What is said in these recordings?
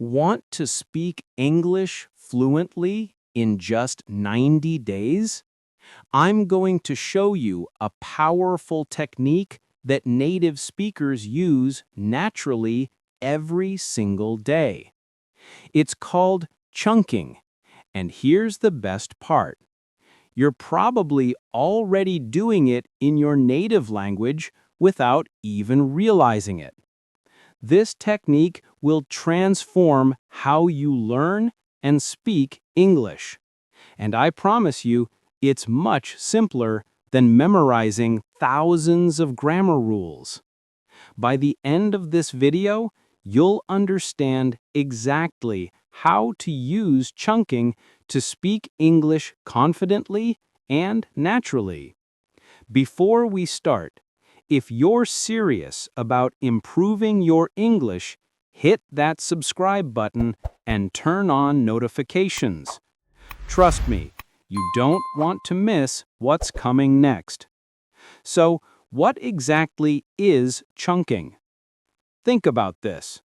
Want to speak English fluently in just 90 days? I'm going to show you a powerful technique that native speakers use naturally every single day. It's called chunking, and here's the best part. You're probably already doing it in your native language without even realizing it. This technique will transform how you learn and speak English. And I promise you, it's much simpler than memorizing thousands of grammar rules. By the end of this video, you'll understand exactly how to use chunking to speak English confidently and naturally. Before we start, if you're serious about improving your English, hit that subscribe button and turn on notifications. Trust me, you don't want to miss what's coming next. So, what exactly is chunking? Think about this.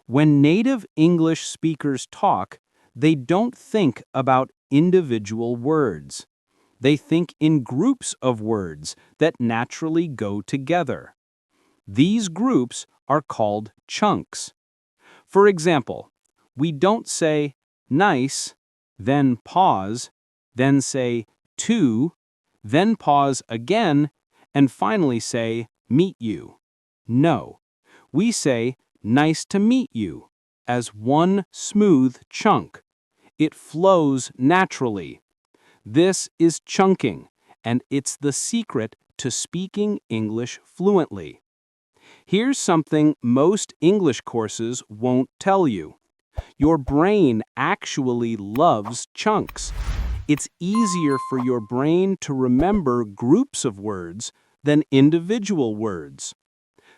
When native English speakers talk, they don't think about individual words. They think in groups of words that naturally go together. These groups are called chunks. For example, we don't say nice, then pause, then say to, then pause again, and finally say meet you. No, we say nice to meet you as one smooth chunk. It flows naturally. This is chunking, and it's the secret to speaking English fluently. Here's something most English courses won't tell you. Your brain actually loves chunks. It's easier for your brain to remember groups of words than individual words.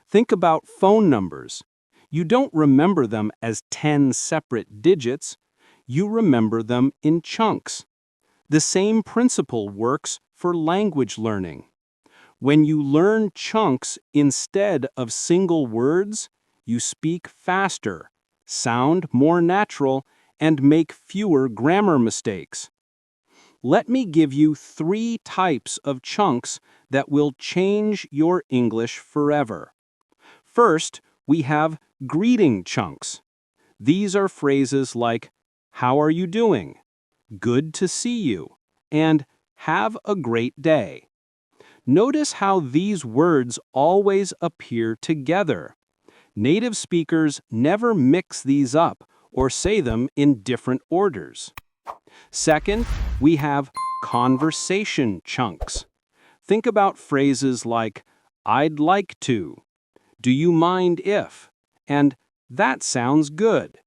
Think about phone numbers. You don't remember them as 10 separate digits. You remember them in chunks. The same principle works for language learning. When you learn chunks instead of single words, you speak faster, sound more natural, and make fewer grammar mistakes. Let me give you 3 types of chunks that will change your English forever. First, we have greeting chunks. These are phrases like, "How are you doing?" "Good to see you," and "Have a great day." Notice how these words always appear together. Native speakers never mix these up or say them in different orders. Second, we have conversation chunks. Think about phrases like, "I'd like to," "Do you mind if," and "That sounds good."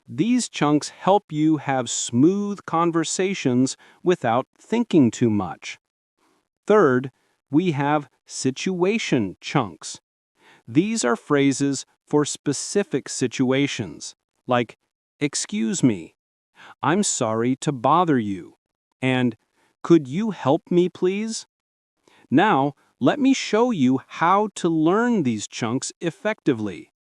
These chunks help you have smooth conversations without thinking too much. Third, we have situation chunks. These are phrases for specific situations, like, "Excuse me," "I'm sorry to bother you," and "Could you help me, please?" Now, let me show you how to learn these chunks effectively.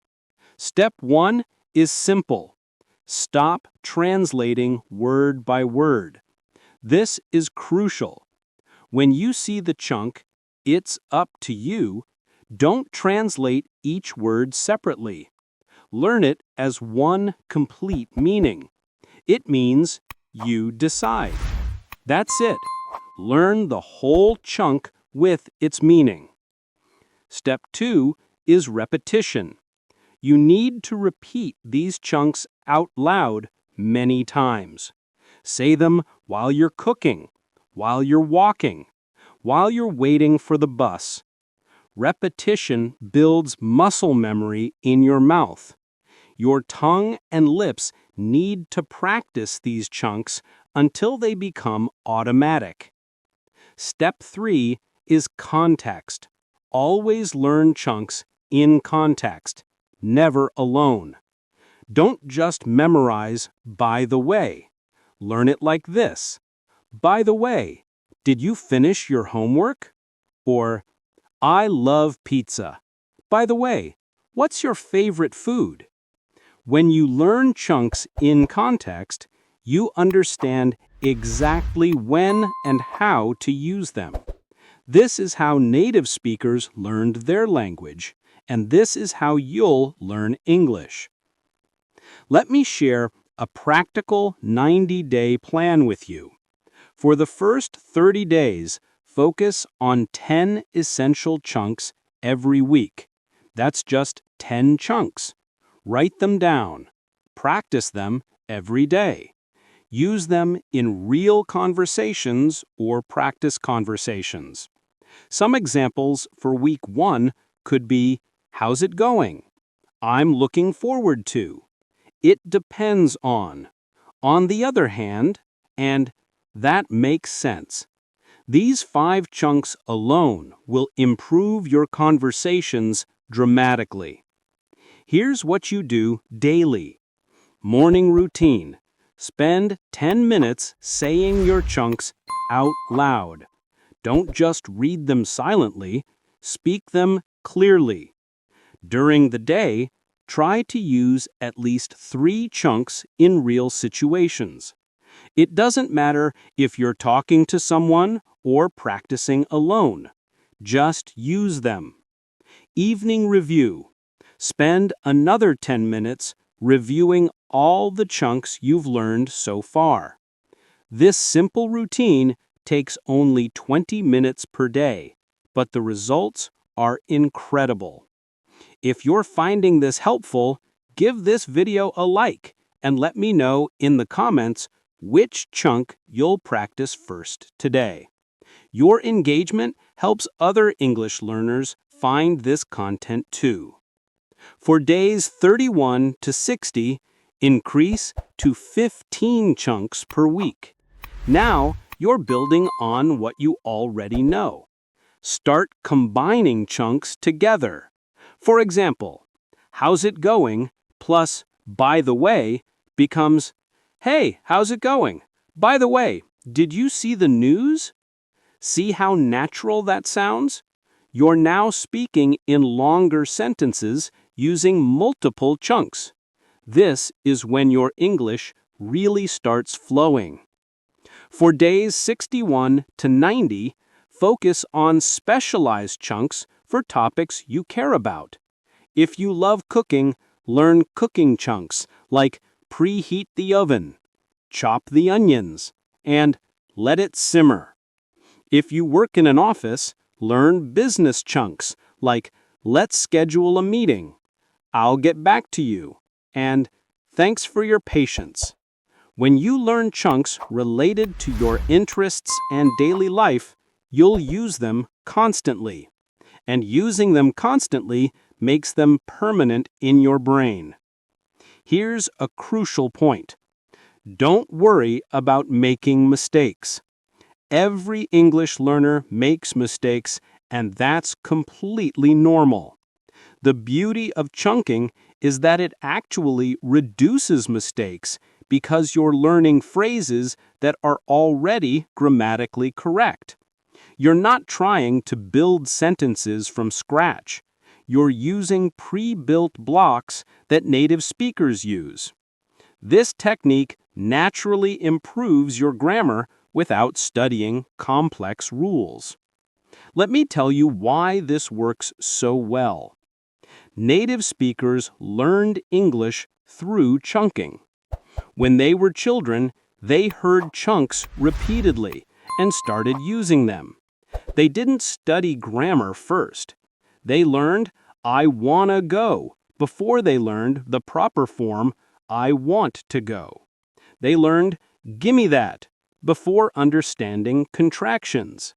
Step 1 is simple. Stop translating word by word. This is crucial. When you see the chunk, "It's up to you," don't translate each word separately. Learn it as one complete meaning. It means you decide. That's it. Learn the whole chunk with its meaning. Step 2 is repetition. You need to repeat these chunks out loud many times. Say them while you're cooking, while you're walking, while you're waiting for the bus. Repetition builds muscle memory in your mouth. Your tongue and lips need to practice these chunks until they become automatic. Step 3 is context. Always learn chunks in context, never alone. Don't just memorize "by the way." Learn it like this. "By the way, did you finish your homework?" Or, "I love pizza. By the way, what's your favorite food?" When you learn chunks in context, you understand exactly when and how to use them. This is how native speakers learned their language, and this is how you'll learn English. Let me share a practical 90-day plan with you. For the first 30 days, focus on 10 essential chunks every week. That's just 10 chunks. Write them down. Practice them every day. Use them in real conversations or practice conversations. Some examples for week 1 could be, how's it going? I'm looking forward to. It depends on the other hand, and that makes sense. These 5 chunks alone will improve your conversations dramatically. Here's what you do daily. Morning routine. Spend 10 minutes saying your chunks out loud. Don't just read them silently, speak them clearly. During the day, try to use at least 3 chunks in real situations. It doesn't matter if you're talking to someone or practicing alone. Just use them. Evening review. Spend another 10 minutes reviewing all the chunks you've learned so far. This simple routine takes only 20 minutes per day, but the results are incredible. If you're finding this helpful, give this video a like and let me know in the comments which chunk you'll practice first today. Your engagement helps other English learners find this content too. For days 31 to 60, increase to 15 chunks per week. Now you're building on what you already know. Start combining chunks together. For example, how's it going plus by the way becomes, hey, how's it going? By the way, did you see the news? See how natural that sounds? You're now speaking in longer sentences using multiple chunks. This is when your English really starts flowing. For days 61 to 90, focus on specialized chunks for topics you care about. If you love cooking, learn cooking chunks like preheat the oven, chop the onions, and let it simmer. If you work in an office, learn business chunks like let's schedule a meeting, I'll get back to you, and thanks for your patience. When you learn chunks related to your interests and daily life, you'll use them constantly. And using them constantly makes them permanent in your brain. Here's a crucial point. Don't worry about making mistakes. Every English learner makes mistakes, and that's completely normal. The beauty of chunking is that it actually reduces mistakes because you're learning phrases that are already grammatically correct. You're not trying to build sentences from scratch. You're using pre-built blocks that native speakers use. This technique naturally improves your grammar without studying complex rules. Let me tell you why this works so well. Native speakers learned English through chunking. When they were children, they heard chunks repeatedly and started using them. They didn't study grammar first. They learned, I wanna go, before they learned the proper form, I want to go. They learned, gimme that, before understanding contractions.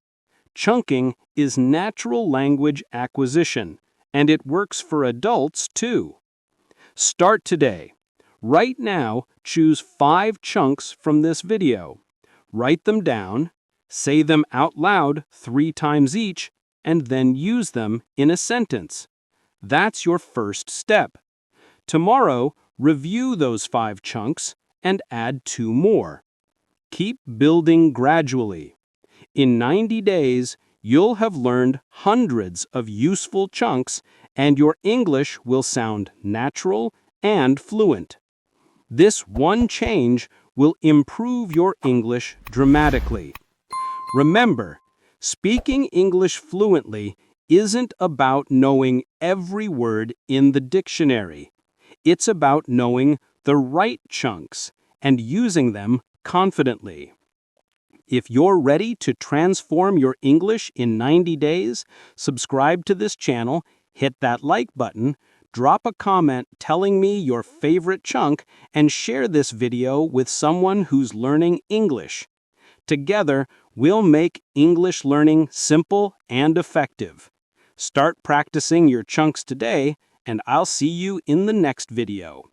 Chunking is natural language acquisition, and it works for adults too. Start today. Right now, choose 5 chunks from this video. Write them down, say them out loud 3 times each, and then use them in a sentence. That's your first step. Tomorrow, review those 5 chunks and add 2 more. Keep building gradually. In 90 days, you'll have learned hundreds of useful chunks, and your English will sound natural and fluent. This one change will improve your English dramatically. Remember, speaking English fluently isn't about knowing every word in the dictionary. It's about knowing the right chunks and using them confidently. If you're ready to transform your English in 90 days, subscribe to this channel, hit that like button, drop a comment telling me your favorite chunk, and share this video with someone who's learning English. Together, we'll make English learning simple and effective. Start practicing your chunks today, and I'll see you in the next video.